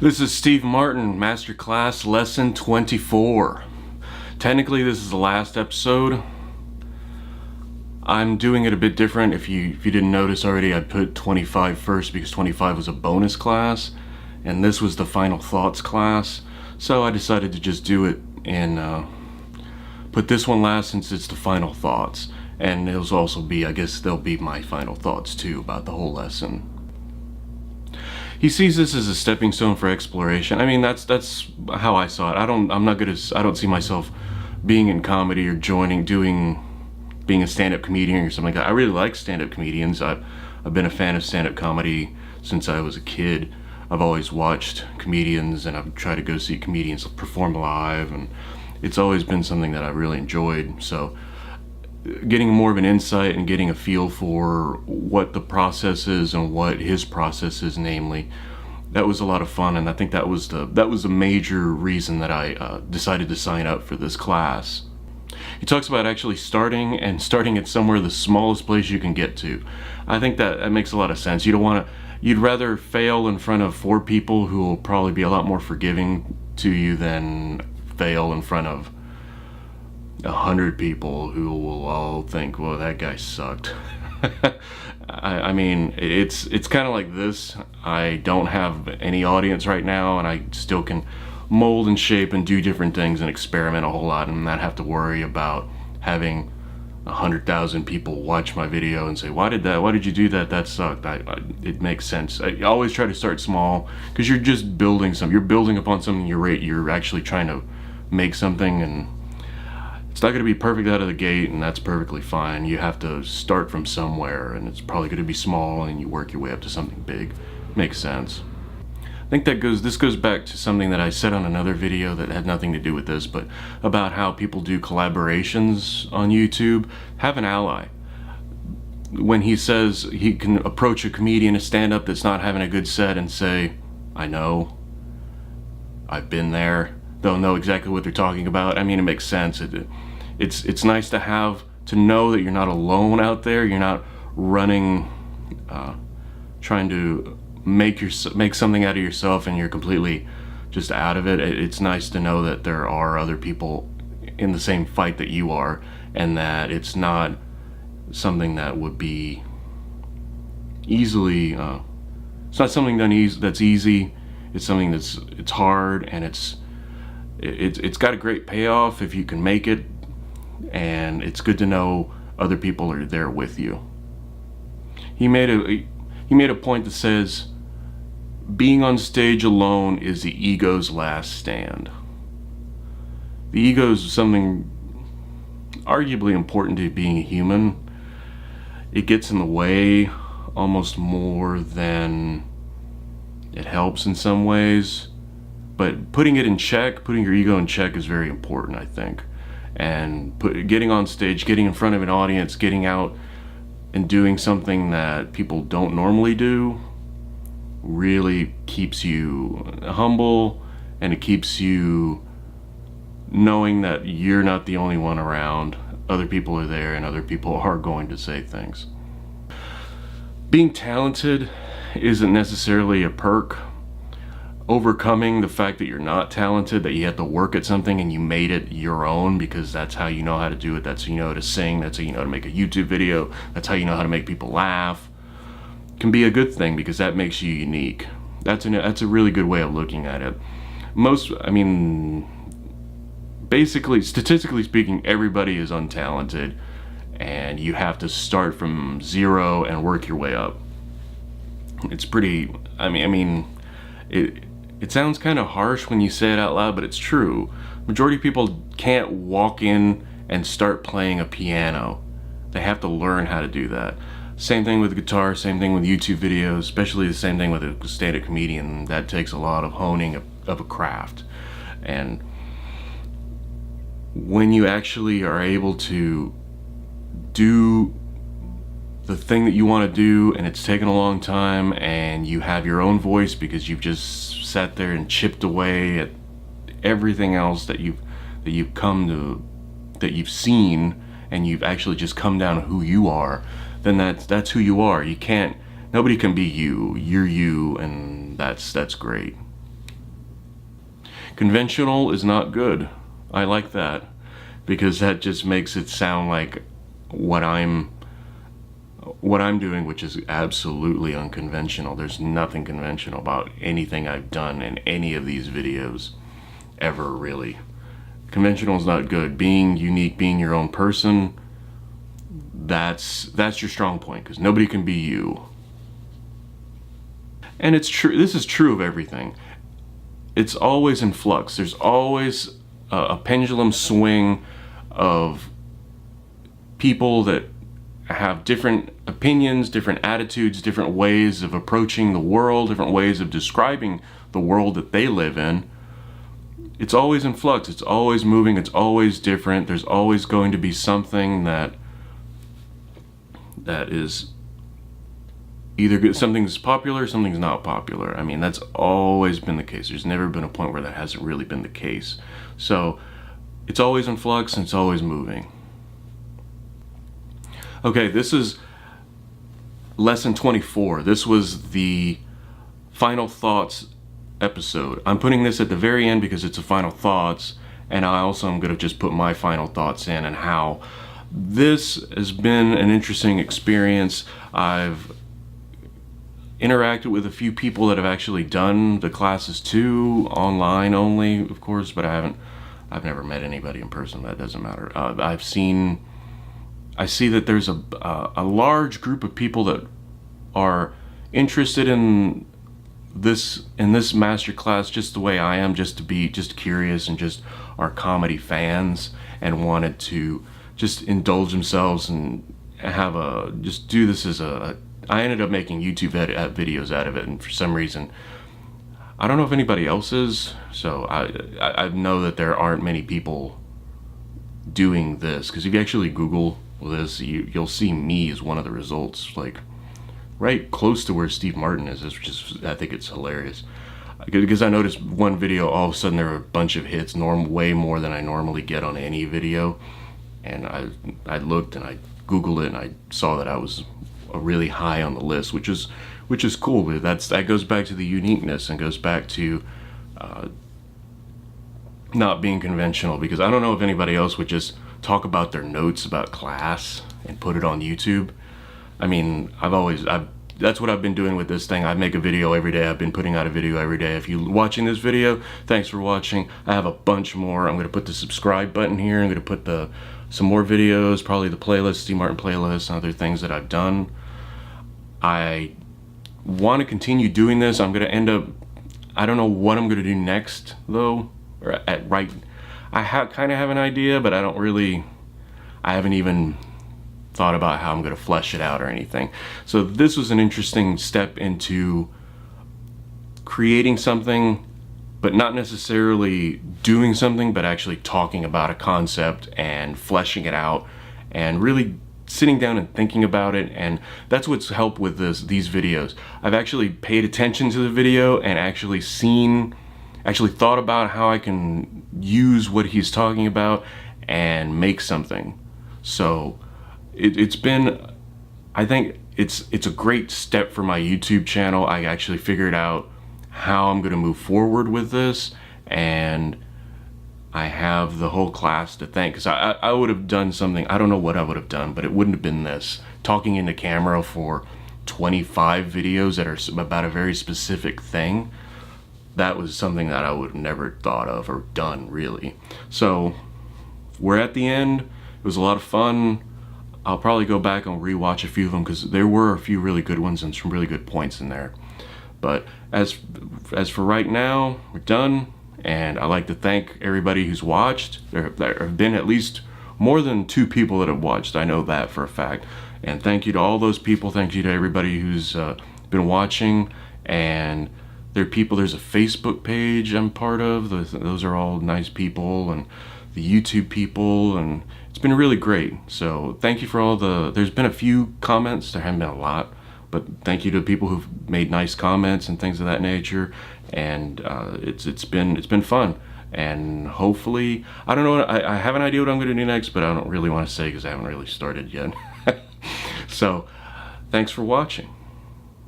This is Steve Martin, Masterclass Lesson 24. Technically, this is the last episode. I'm doing it a bit different. If you didn't notice already, I put 25 first because 25 was a bonus class, and this was the final thoughts class. So I decided to just do it and put this one last since it's the final thoughts. And it'll also be, I guess, they'll be my final thoughts too about the whole lesson. He sees this as a stepping stone for exploration. I mean, that's how I saw it. I don't see myself being in comedy or being a stand-up comedian or something like that. I really like stand-up comedians. I've been a fan of stand-up comedy since I was a kid. I've always watched comedians and I've tried to go see comedians perform live, and it's always been something that I really enjoyed. So getting more of an insight and getting a feel for what the process is and what his process is, namely, that was a lot of fun. And I think that was the major reason that I decided to sign up for this class. He talks about actually starting at somewhere the smallest place you can get to. I think that makes a lot of sense. You'd rather fail in front of 4 people who will probably be a lot more forgiving to you than fail in front of 100 people who will all think, well, that guy sucked. I mean, it's kind of like this. I don't have any audience right now, and I still can mold and shape and do different things and experiment a whole lot and not have to worry about having 100,000 people watch my video and say, why did you do that? That sucked. It makes sense. I always try to start small because you're just building something. You're building upon something you're actually trying to make something, and it's not going to be perfect out of the gate, and that's perfectly fine. You have to start from somewhere, and it's probably going to be small, and you work your way up to something big. Makes sense. I think this goes back to something that I said on another video that had nothing to do with this, but about how people do collaborations on YouTube. Have an ally. When he says he can approach a comedian, a stand-up that's not having a good set, and say, I know, I've been there. They'll know exactly what they're talking about. I mean, it makes sense. It's nice to know that you're not alone out there. You're not running, trying to make something out of yourself, and you're completely just out of it. It's nice to know that there are other people in the same fight that you are, and that it's not something that would be easily. It's not something that's easy. It's something it's hard, and it's got a great payoff if you can make it, and it's good to know other people are there with you. He made a point that says being on stage alone is the ego's last stand. The ego is something arguably important to being a human. It gets in the way almost more than it helps in some ways. But putting it in check, putting your ego in check is very important, I think. And getting on stage, getting in front of an audience, getting out and doing something that people don't normally do really keeps you humble, and it keeps you knowing that you're not the only one around. Other people are there, and other people are going to say things. Being talented isn't necessarily a perk. Overcoming the fact that you're not talented, that you have to work at something and you made it your own because that's how you know how to do it, that's how you know how to sing, that's how you know how to make a YouTube video, that's how you know how to make people laugh, can be a good thing because that makes you unique. That's a really good way of looking at it. Basically, statistically speaking, everybody is untalented, and you have to start from zero and work your way up. It's pretty, it sounds kind of harsh when you say it out loud, but it's true. Majority of people can't walk in and start playing a piano. They have to learn how to do that. Same thing with guitar, same thing with YouTube videos, especially the same thing with a stand-up comedian. That takes a lot of honing of a craft. And when you actually are able to do the thing that you want to do, and it's taken a long time, and you have your own voice because you've just sat there and chipped away at everything else that you've seen, and you've actually just come down to who you are, then that's who you are. Nobody can be you. You're you, and that's great. Conventional is not good. I like that, because that just makes it sound like what I'm doing, which is absolutely unconventional. There's nothing conventional about anything I've done in any of these videos ever, really. Conventional is not good. Being unique, being your own person, that's your strong point, because nobody can be you. And it's true, this is true of everything. It's always in flux. There's always a pendulum swing of people that have different opinions, different attitudes, different ways of approaching the world, different ways of describing the world that they live in. It's always in flux. It's always moving. It's always different. There's always going to be something that is either good, something's popular, something's not popular. I mean, that's always been the case. There's never been a point where that hasn't really been the case. So it's always in flux and it's always moving. Okay, this is lesson 24. This was the final thoughts episode. I'm putting this at the very end because it's a final thoughts, and I also am going to just put my final thoughts in and how this has been an interesting experience. I've interacted with a few people that have actually done the classes too, online only, of course, but I've never met anybody in person. That doesn't matter. I see that there's a large group of people that are interested in this master class just the way I am, just curious and just are comedy fans and wanted to just indulge themselves and just do this as I ended up making YouTube videos out of it, and for some reason, I don't know if anybody else is, so I know that there aren't many people doing this, because if you actually Google this, you'll see me as one of the results, like right close to where Steve Martin is, which is, I think it's hilarious. Because I noticed one video, all of a sudden there were a bunch of hits, way more than I normally get on any video, and I looked and I Googled it and I saw that I was really high on the list, which is cool. That goes back to the uniqueness and goes back to not being conventional, because I don't know if anybody else would just talk about their notes about class and put it on YouTube. I mean, that's what I've been doing with this thing. I make a video every day. I've been putting out a video every day. If you're watching this video, thanks for watching. I have a bunch more. I'm going to put the subscribe button here. I'm going to put some more videos, probably the playlist, Steve Martin playlist, and other things that I've done. I want to continue doing this. I'm going to end up, I don't know what I'm going to do next, though. I kind of have an idea, but I haven't even thought about how I'm going to flesh it out or anything. So this was an interesting step into creating something, but not necessarily doing something, but actually talking about a concept and fleshing it out and really sitting down and thinking about it. And that's what's helped with these videos. I've actually paid attention to the video and actually thought about how I can use what he's talking about and make something. So it's been, I think it's a great step for my YouTube channel. I actually figured out how I'm going to move forward with this, and I have the whole class to thank, because I would have done something, I don't know what I would have done, but it wouldn't have been this. Talking into camera for 25 videos that are about a very specific thing, that was something that I would have never thought of or done, really. So we're at the end. It was a lot of fun. I'll probably go back and rewatch a few of them, because there were a few really good ones and some really good points in there. But as for right now, we're done. And I'd like to thank everybody who's watched. There have been at least more than 2 people that have watched. I know that for a fact. And thank you to all those people. Thank you to everybody who's been watching. And there's a Facebook page I'm part of. Those are all nice people, and the YouTube people, and it's been really great. So thank you for all there's been a few comments. There haven't been a lot, but thank you to people who've made nice comments and things of that nature. And it's been fun. And hopefully, I don't know, I have an idea what I'm going to do next, but I don't really want to say because I haven't really started yet. So thanks for watching.